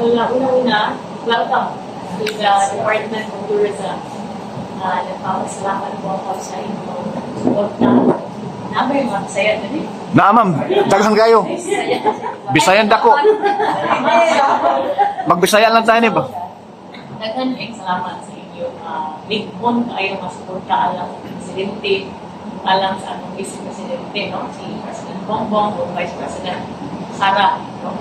Una-una, welcome to the Department of Tourism. Nagpapasalamat po ako sa inyong suporta. Nabay mga saya din eh. Ma'am, daghan kayo. Bisayan dako. Magbisayan lang tayo ni ba? Daghan ay salamat sa inyo. Big one kayo masuporta alang sa Presidente, alang sa atong Vice Presidente, no? Si President Bongbong o Vice President Sara. No?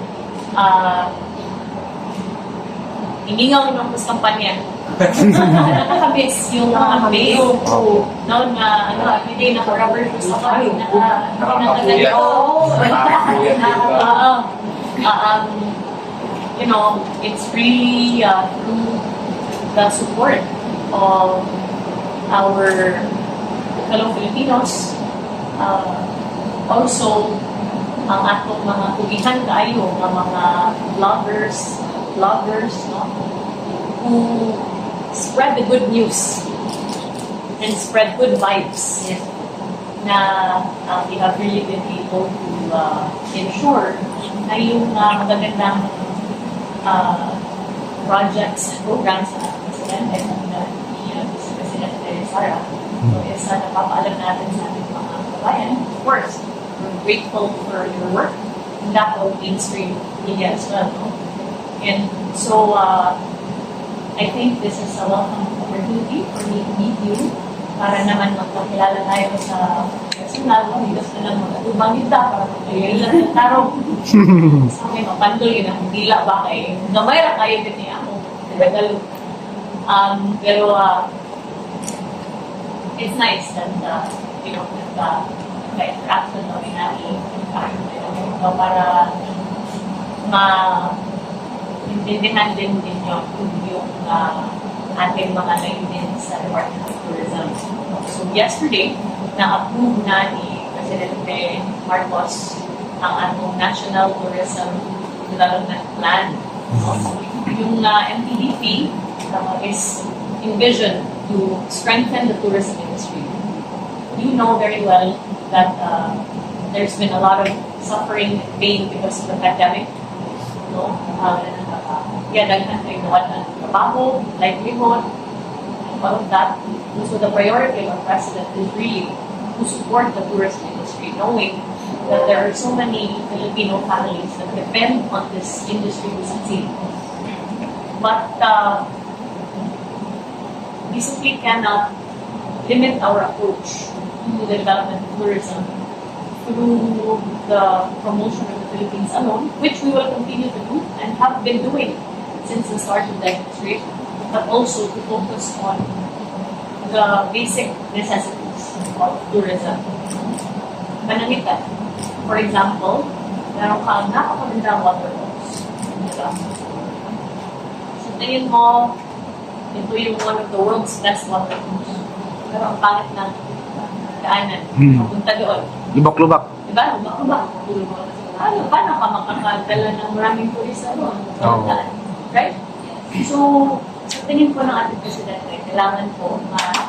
Iningaw ng kampanya. Nakakabis yung mga base. Noon na, everyday naka-rubber shoes ako. You know, it's really through the support of our fellow Filipinos. Also, ang atong mga tugihan kayo, ng mga vloggers, no? Who spread the good news and spread good vibes. Yes. Na we have really been able to ensure na yung magagandang projects and programs na Presidente ni Presidente Sara. So, isa napapaalam natin sa ating mga kabayan. Of course, we're grateful for your work and that of mainstream media as well. No? And so, I think this is a welcome opportunity for me to meet you para naman magpakilala tayo sa personal. Higas na lang mag-atubang kita para magpakilala ng tarong. Sa amin, mapandol yun ang dila ba kay gamay ra kayo din niya ako. Pero it's nice that, you know, nagka-interaction kami namin para intindihan din yung ating mga layunin sa Department of Tourism. So yesterday, na-approve na ni Presidente Marcos ang atong National Tourism Development Plan. Yung MTDP is envisioned to strengthen the tourism industry. You know very well that there's been a lot of suffering and pain because of the pandemic. No? Daghan kayo nawan ng trabaho, livelihood, all of that. And so the priority of our President is really to support the tourism industry, knowing that there are so many Filipino families that depend on this industry to succeed. But we simply cannot limit our approach to the development of tourism through the promotion of the Philippines alone, which we will continue to do and have been doing since the start of the administration, but also to focus on the basic necessities of tourism. Manangitan. For example, meron kang napakagandang waterfalls. Diba? So, tingin mo, ito yung one of the world's best waterfalls. Pero ang pangit ng daanan. Papunta doon. Lubak-lubak. Diba? Lubak-lubak. Paano ka makakadala ng maraming turista doon? Right? So, sa tingin ko ng ating Presidente, kailangan po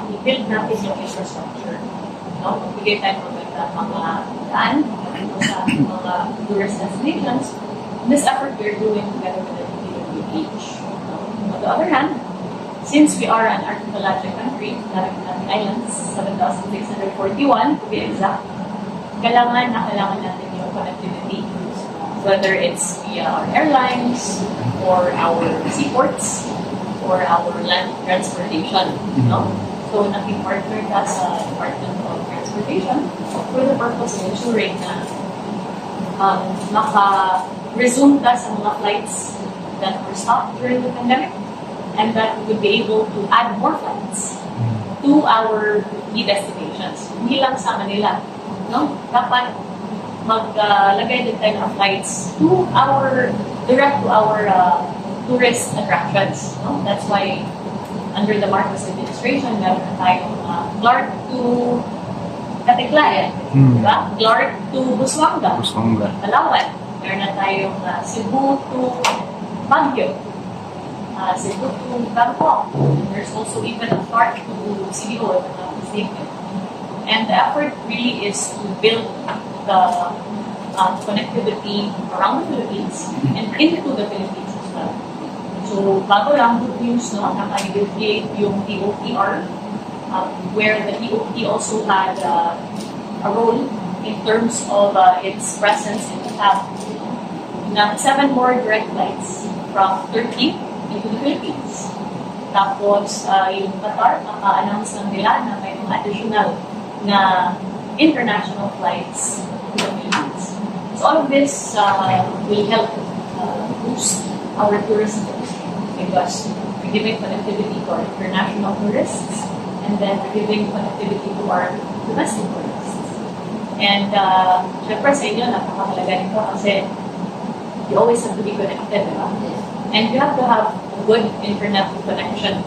i-build natin yung infrastructure. No? Magbigay tayo ng mga daan sa mga tourist destinations. This effort we're doing together with the PH. On the other hand, since we are an archipelagic country, Latin Islands, 7,641 to be exact, kailangan natin yung connectivity. Whether it's via our airlines, or our seaports, or our land transportation. No? So, nakipartner ka sa Department of Transportation for the purpose of ensuring na maka-resume ka sa mga flights that were stopped during the pandemic and that we would be able to add more flights to our key destinations. Hindi lang sa Manila. No? Dapat maglagay din tayo ng flights direct to our tourist attractions. No? That's why under the Marcos administration, meron na tayong Clark to Katiklan, diba? Clark to Busuanga, Palawan. Meron na tayong Cebu to Baguio, Cebu to Bangkok. There's also even a Clark to CDO, if I'm not mistaken. And the effort really is to build the connectivity around the Philippines and into the Philippines as well. So, bago lang, good news, no? Naka-create yung TOPR, where the TOP also had a role in terms of its presence in the tab. Na 7 more direct flights from Turkey into the Philippines. Tapos, yung Qatar, naka-announce lang nila na may mga additional na international flights to the Philippines. So all of this will help boost our tourism because we're giving connectivity to our international tourists and then we're giving connectivity to our domestic tourists. And syempre sa inyo, napakahalaga nito kasi you always have to be connected, diba? And you have to have a good internet connection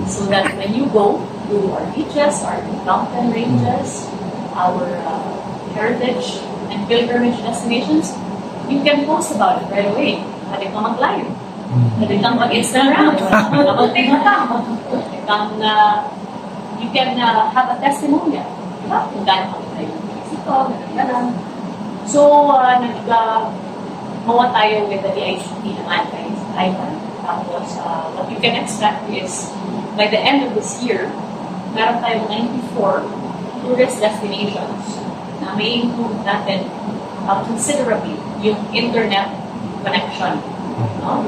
so that when you go to our beaches, our mountain ranges, our heritage and pilgrimage destinations, you can post about it right away. Pwede kang mag-live. Pwede kang mag-Instagram. You can have a testimonial. Diba? Kung gano'n kami tayo ito, gano'n. So, mawa tayo with the DICT naman, guys. Island. Tapos, what you can expect is, by the end of this year, meron tayong 94 tourist destinations na may improve natin considerably yung internet connection. No?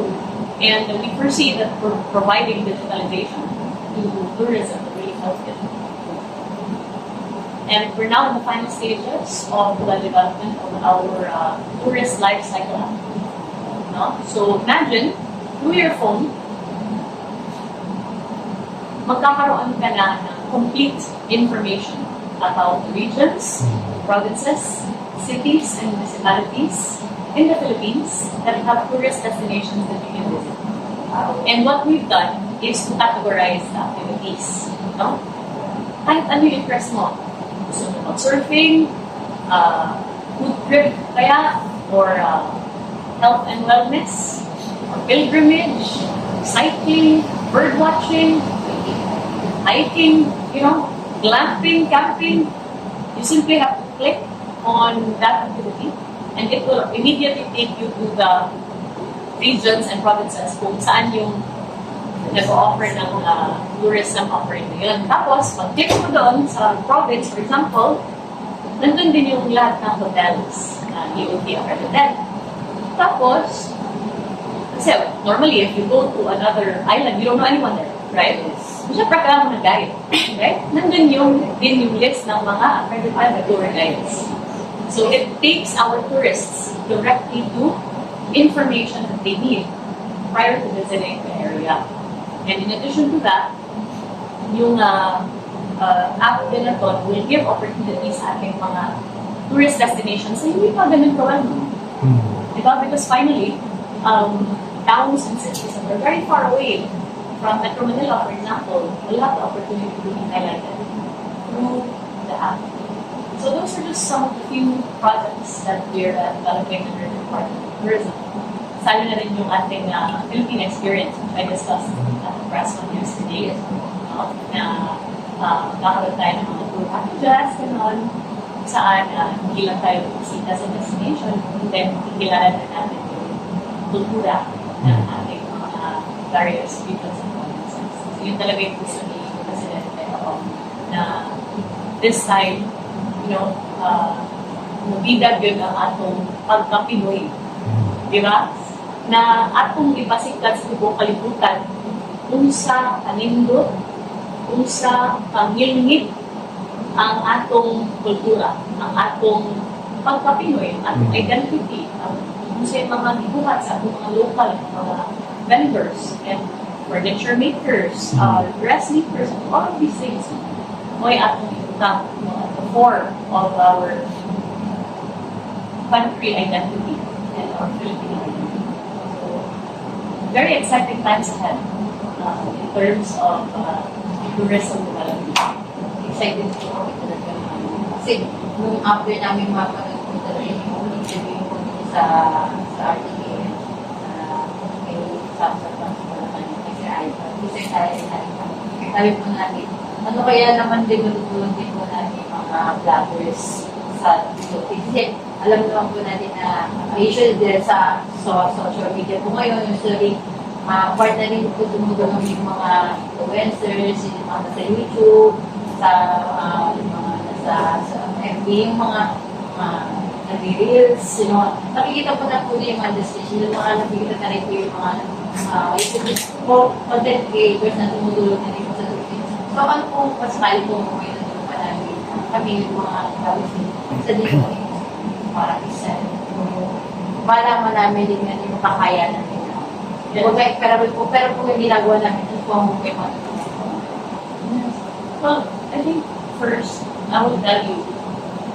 And we foresee that we're providing digitalization to tourism to really help it. And we're now in the final stages of the development of our tourist life cycle app. No? So imagine, through your phone, magkakaroon ka na ng complete information about the regions, provinces, cities, and municipalities in the Philippines that have tourist destinations that you can visit. And what we've done is to categorize the activities. No? Kahit ano yung interest mo. Gusto mo mag-surfing, food trip kaya, or health and wellness, or pilgrimage, cycling, bird watching, hiking, glamping, camping. You simply have to click on that activity and it will immediately take you to the regions and provinces kung saan yung nag-offer ng tourism offering na yun. Tapos, pag-click mo doon sa province, for example, nandun din yung lahat ng hotels na DOT accredited. Tapos, kasi normally if you go to another island, you don't know anyone there, right? Siyempre, kailangan mo ng guide, right? Nandun din yung list ng mga accredited tour guides. So it takes our tourists directly to information that they need prior to visiting the area. And in addition to that, yung app din na to will give opportunities sa ating mga tourist destinations na hindi pa ganun kawan. Diba? Because finally, towns and cities that are very far away from Metro Manila, for example, will have the opportunity to be highlighted through the app. So those are just some of the few projects that we're developing under the Department of Tourism. Salo na rin yung ating Philippine experience, which I discussed at Frasco yesterday. Na nakaroon tayo ng mga tour packages, gano'n, saan hindi lang tayo bisita sa destination, and then kikilala na natin yung kultura ng ating mga various regions and provinces. So yun talaga yung gusto ni Presidente na this time, mabidag yun ang atong pagka-Pinoy. Di ba? Na atong ipasikat sa ibang kalibutan kung sa kanindot, kung sa pangilngit ang atong kultura, ang atong pagka-Pinoy, ang atong identity, kung sa mga gibuhat sa atong mga local, mga vendors, and furniture makers, dress makers, all of these things, may atong itutang at the core of our country identity and our Philippine identity. So, very exciting times ahead in terms of tourism development. Excited po ako talaga. Kasi nung after namin mapanood ko talaga yung interview ko sa RTA, may subscribe ko naman kasi sabi po natin, kaya naman din din po natin mga vloggers sa dito. Kasi alam naman po natin na usually dahil sa social media po ngayon, usually part na rin po tumutulong yung mga influencers, yung mga sa YouTube, sa yung mga sa FB, yung mga nag-reels, you know, nakikita po na po yung mga decision, yung mga nakikita na rin po yung mga content creators na tumutulong na rin po sa Philippines. So, ano po, pasakali po mo kayo na namin kami yung mga gawin sa dito para isa. Malaman namin din na yung kakaya natin. Pero po yung ginagawa namin, ito po ang mukha mo. Well, I think first, I will tell you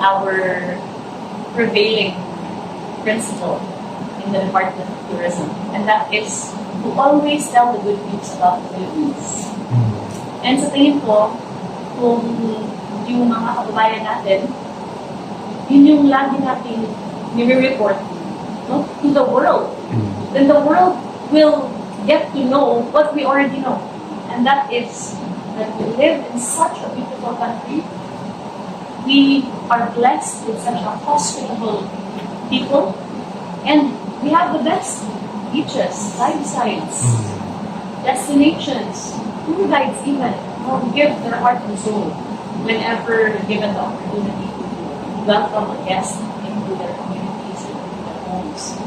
our prevailing principle in the Department of Tourism, and that is to always tell the good news about the Philippines. And sa tingin ko, kung yung mga kababayan natin, yun yung lagi natin nire-report, no, to the world. Then the world will get to know what we already know. And that is that we live in such a beautiful country. We are blessed with such a hospitable people. And we have the best beaches, lifestyles, destinations, tour guides even, who give their heart and soul whenever given the opportunity to welcome a guest into their communities and into their homes.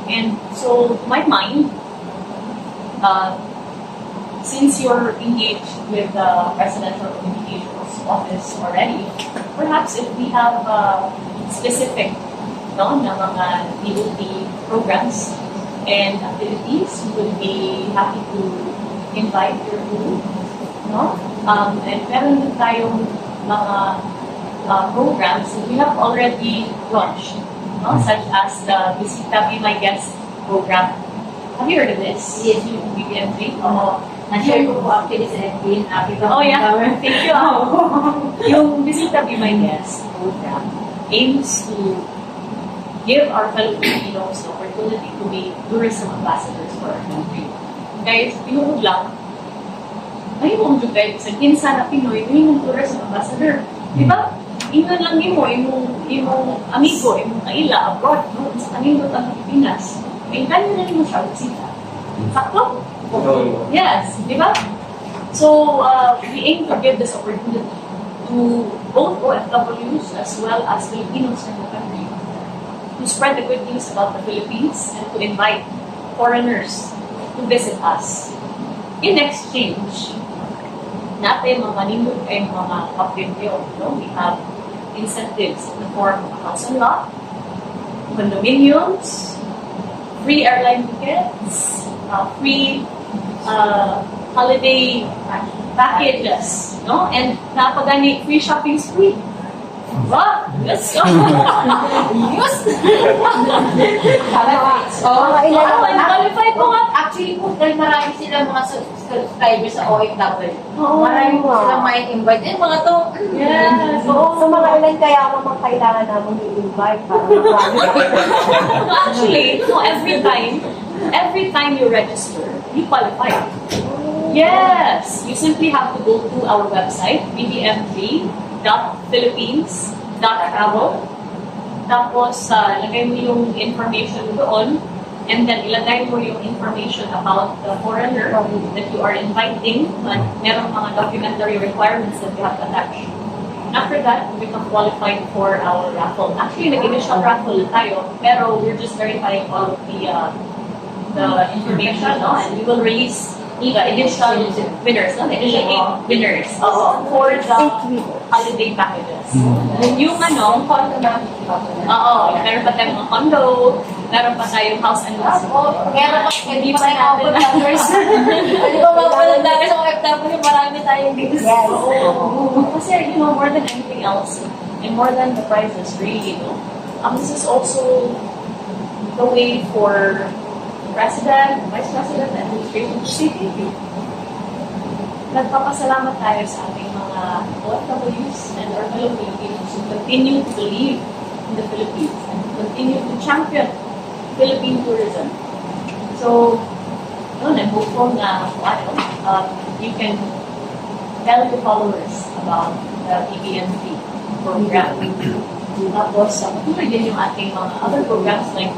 And so, to my mind, since you're engaged with the Presidential Communications Office already, perhaps if we have specific na mga DOT programs and activities, we would be happy to invite your group. No? And meron din tayong mga programs that we have already launched, no? Such as the Visita Be My Guest program. Have you heard of this? Yes. Yung BBM3? Na-share ko po actually sa FB. Oh yeah, thank you. Yung Visita Be My Guest program aims to give our fellow Filipinos the opportunity to be tourism ambassadors for our country. Guys, pinuhod lang, ay mo yung guys, sa kinsa na Pinoy, yung tourism ambassador. Di ba? Ingon lang imong amigo, imong kaila, abroad, no? Sa kanindot ang Pilipinas. May kanyo na rin mo siya, bisita. Sakto? Yes, di ba? So, we aim to give this opportunity to both OFWs as well as Filipinos in the country to spread the good news about the Philippines and to invite foreigners to visit us. In exchange, natin mga nindot ay mga kapityo, no? We have incentives in the form of house and lot, condominiums, free airline tickets, free holiday packages, no? And napagani free shopping spree. Wow! Yes! Yes! Qualified po nga. Actually po, dahil marami sila mga subscribers sa OFW. Oo. Marami po silang may invite. Eh, mga to. Yes! So mga ilan kaya naman kailangan namin i-invite para Actually, no, every time you register, you qualify. Yes! You simply have to go to our website, bbm3.philippines.travel. Tapos, lagay mo yung information doon, and then ilagay mo yung information about the foreigner that you are inviting, and merong mga documentary requirements that you have to attach. After that, you become qualified for our raffle. Actually, nag-initial raffle tayo, pero we're just verifying all of the information, no? And we will release the initial winners, no? The initial 8 winners for the holiday packages. Yung Condo na. meron pa tayong mga condo, meron pa tayong house and lot. Meron pa, hindi pa tayo OFWs. Hindi pa mga OFWs sa OFW, marami tayong gigs. Yes. Kasi, more than anything else, and more than the prizes, really, this is also the way for President, Vice President, and Administration City. Nagpapasalamat tayo sa ating mga OFWs and our fellow Filipinos who continue to believe in the Philippines and to continue to champion Philippine tourism. So, I'm hopeful na you can tell your followers about the PBNP program. Tapos, patuloy din yung ating mga other programs like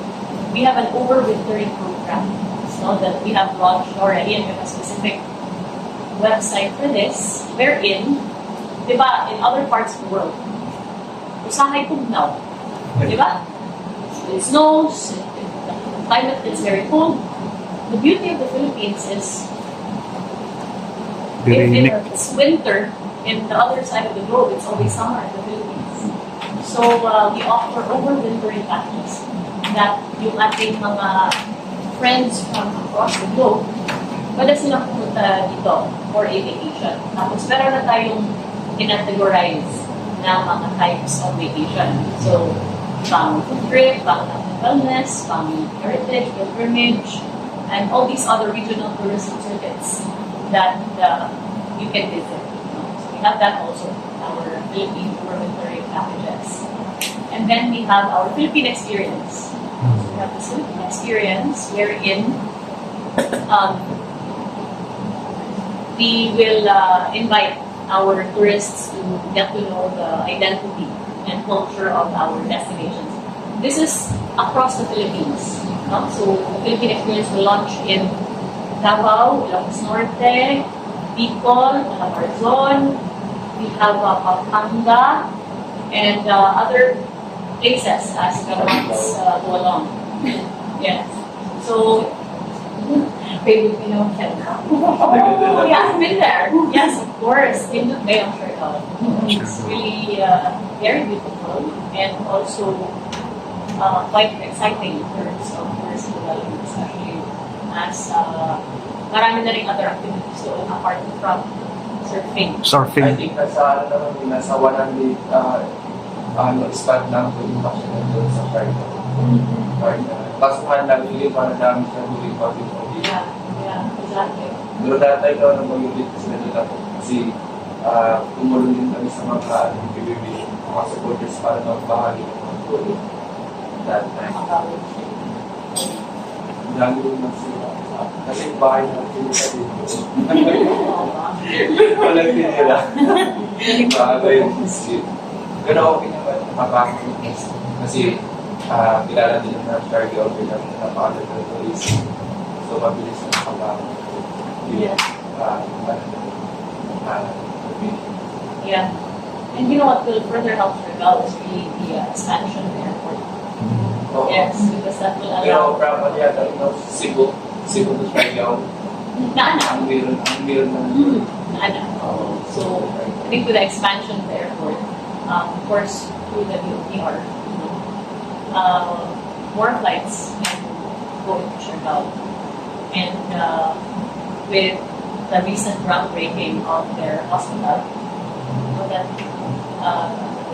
we have an overwintering program, no, that we have launched already, and we have a specific website for this, wherein, di ba, in other parts of the world, usahay tugnaw, di ba? It snows, the climate is very cold. The beauty of the Philippines is, Very if unique. it's winter in the other side of the globe, it's always summer in the Philippines. So, we offer overwintering packages that yung ating mga friends from across the globe, wala silang pumunta dito for a vacation. Tapos meron na tayong categorize na mga types of vacation. So, pang food trip, pang wellness, pang heritage, pilgrimage, and all these other regional tourism circuits that you can visit. So we have that also, our Philippine overwintering packages. And then we have our Philippine Experience. So we have the Philippine Experience wherein we will invite our tourists to get to know the identity and culture of our destinations. This is across the Philippines. So the Philippine Experience will launch in Davao, Ilocos Norte, Bicol, Calabarzon, we have Pampanga, and other places as the months go along. Yes. So, Filipino can oh, yeah, I've been there. Yes, of course. In the Bay of Siargao. It's really very beautiful and also quite exciting in terms of tourism development, especially as marami na rin other activities doon apart from surfing. I Surfing. think nasa naman din, nasa 100 spot lang po yung vaccine doon sa Frasco. Kasuhan lang yung para dami sa duling public audience. Yeah, exactly. Pero dati ko na mag-ulit kasi nila po. Kasi tumulong din kami sa mga PBB, mga supporters para magbahagi ng mga tulong. That time. Dami rin sila. Kasi bahay na sila dito. Walang tinira. Bago yung skip. Pero okay naman, mapapakot. Kasi kilala din na Siargao bilang napakalagang tourism. So, mabilis na nakapakot. Yeah. Yeah. And you know what will further help Siargao is really the expansion of the airport. Yes, because that will Pero allow probably yata, Cebu to Siargao. Naana. Ang meron na. Naana. So, I think with the expansion of the airport, of course, through the DOTR, more flights can go into Siargao. And with the recent groundbreaking of their hospital, that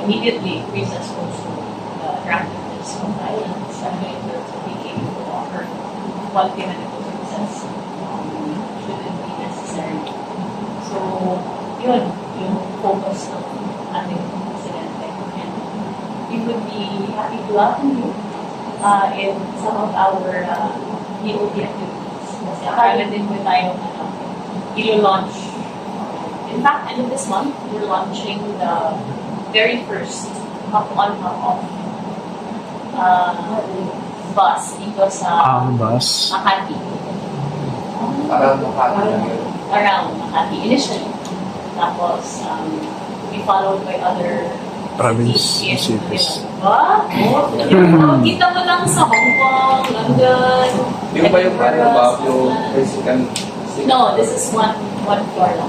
immediately increases also the attractiveness of the island, especially in terms of being able to offer quality medical services should it be necessary. So, yun, yung focus ng ating presidente. And we would be happy to welcome you in some of our DOT activities. Kasi akala din mo tayo ilo-launch. In fact, end of this month, we're launching the very first hop-on, hop-off bus dito sa Bus. Makati. Around Makati lang yun. Around Makati initially. Tapos, we followed by other Province cities. cities. Diba? Kita mo lang sa Hong Kong, London. Yung ba yung yung physical? No, this is one floor lang.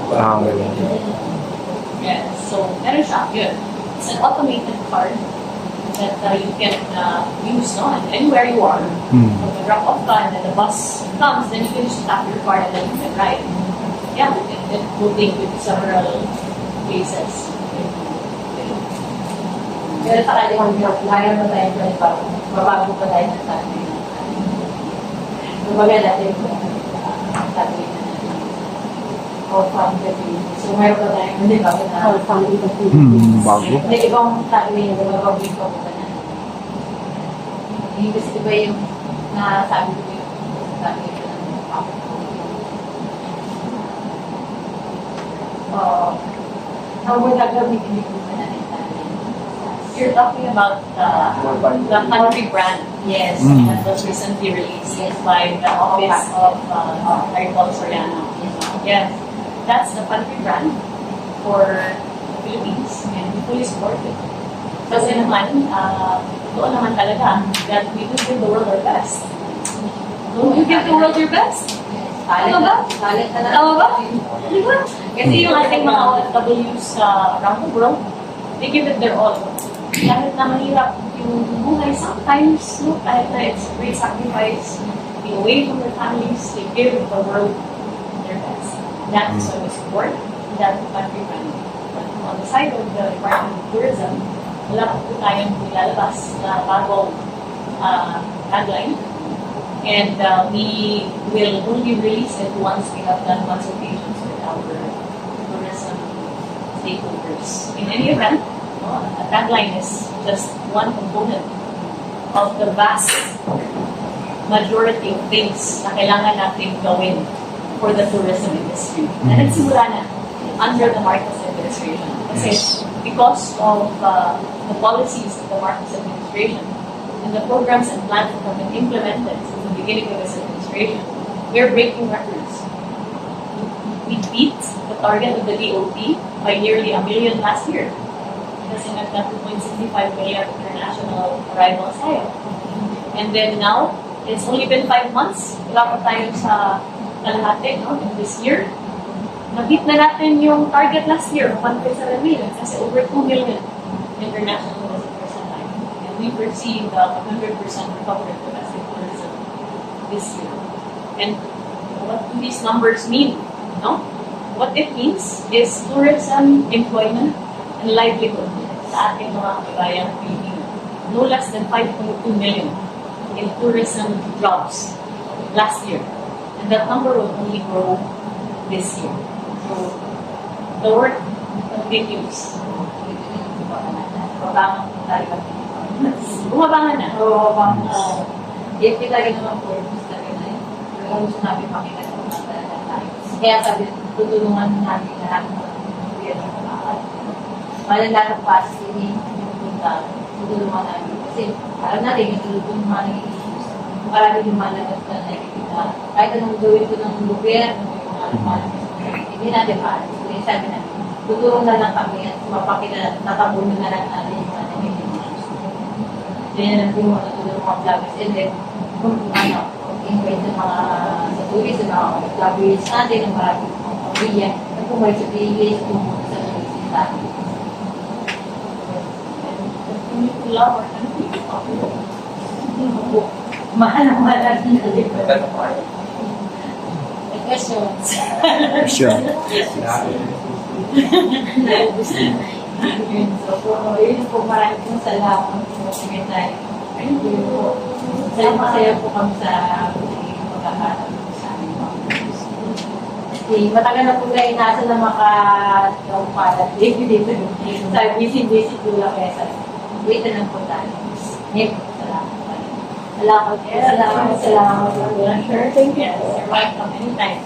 Yes. So, meron siya. Yun. It's an automated card that you can use anywhere you are. So, the drop-off ka and then the bus comes, then you can just tap your card and then you can ride. Yeah, it will take you to several places. Pero sa kanyang kaya mo tayo pa mabago pa tayo ng sabi. Kumbaga natin sabi na all family. So meron pa tayo hindi ba na all family. Bago. Hindi ibang sabi yung bago ko pa na. Hindi kasi diba yung nasabi ko yung sabi ko na ang mga gagawin hindi ko pa na You're talking about the country brand. Yes. Mm. That was recently released by the office of Aripol Soriano. Yes, that's the country brand for the Philippines and we fully support it. Kasi naman, totoo naman talaga that we do give the world our best. Don't you give the world your best? Tama ba? Tama ba? Di ba? Kasi yung ating mga OFWs around the world, they give it their all. Kahit na mahirap yung buhay, sometimes, no, kahit na it's great sacrifice, be away from their families, they give the world their best. That's why we support that country brand. But on the side of the Department of Tourism, wala po tayong nilalabas na bagong tagline. And we will only release it once we have done consultations with our tourism stakeholders. In any event, a tagline is just one component of the vast majority of things na kailangan natin gawin for the tourism industry. Na nagsimula na under the Marcos administration. Kasi because of the policies of the Marcos administration and the programs and plans that have been implemented since the beginning of this administration, we're breaking records. We beat the target of the DOT by nearly 1 million last year. Kasi nagka 2.65 million international arrivals tayo. And then now, it's only been 5 months. Wala pa tayo sa kalahati, no? In this year, nabit na natin yung target last year, 1.7 million, kasi over 2 million international visitors a time. And we foresee the 100% recovery of domestic tourism this year. And what do these numbers mean? No? What it means is tourism, employment, and livelihood sa ating mga kabayang Pilipino. No less than 5.2 million in tourism jobs last year. And that number will only grow this year. So, the work continues. Pabangan po tayo. Bumabangan na. If kita naman po, gusto rin na yun. Pero gusto namin makita sa mga talagang tayo. Kaya sabi, tutulungan namin lahat ng gobyerno na makakal. Malalang pa sini yung punta, tutulungan namin. Kasi alam natin, yung tulungan mga naging issues. Marami yung malagas na nakikita. Kahit anong gawin ko ng gobyerno, yung mga lumalabas. Hindi natin maalas. Kaya sabi namin, tutulong na lang kami at mapakita, tatabunan na lang natin yung mga naging issues. Then, yung mga tutulong mga vloggers. And then, kung invite sa mga sa tourism, mga vloggers natin, ang maraming mga pamilya, at kung may sa PIS, kung sa tourism natin. We need to love our country. Mahal ang mahal natin. Questions? Sure. Yun po, maraming po salamat po, Secretary. Thank you po. Masaya po kami sa pagkakaroon sa aming mga matagal na po kayo nasa na maka-palat dito sa visit po lang kaya sa dito lang po tayo. Salamat. Salamat. Sure. Thank you. You're welcome anytime.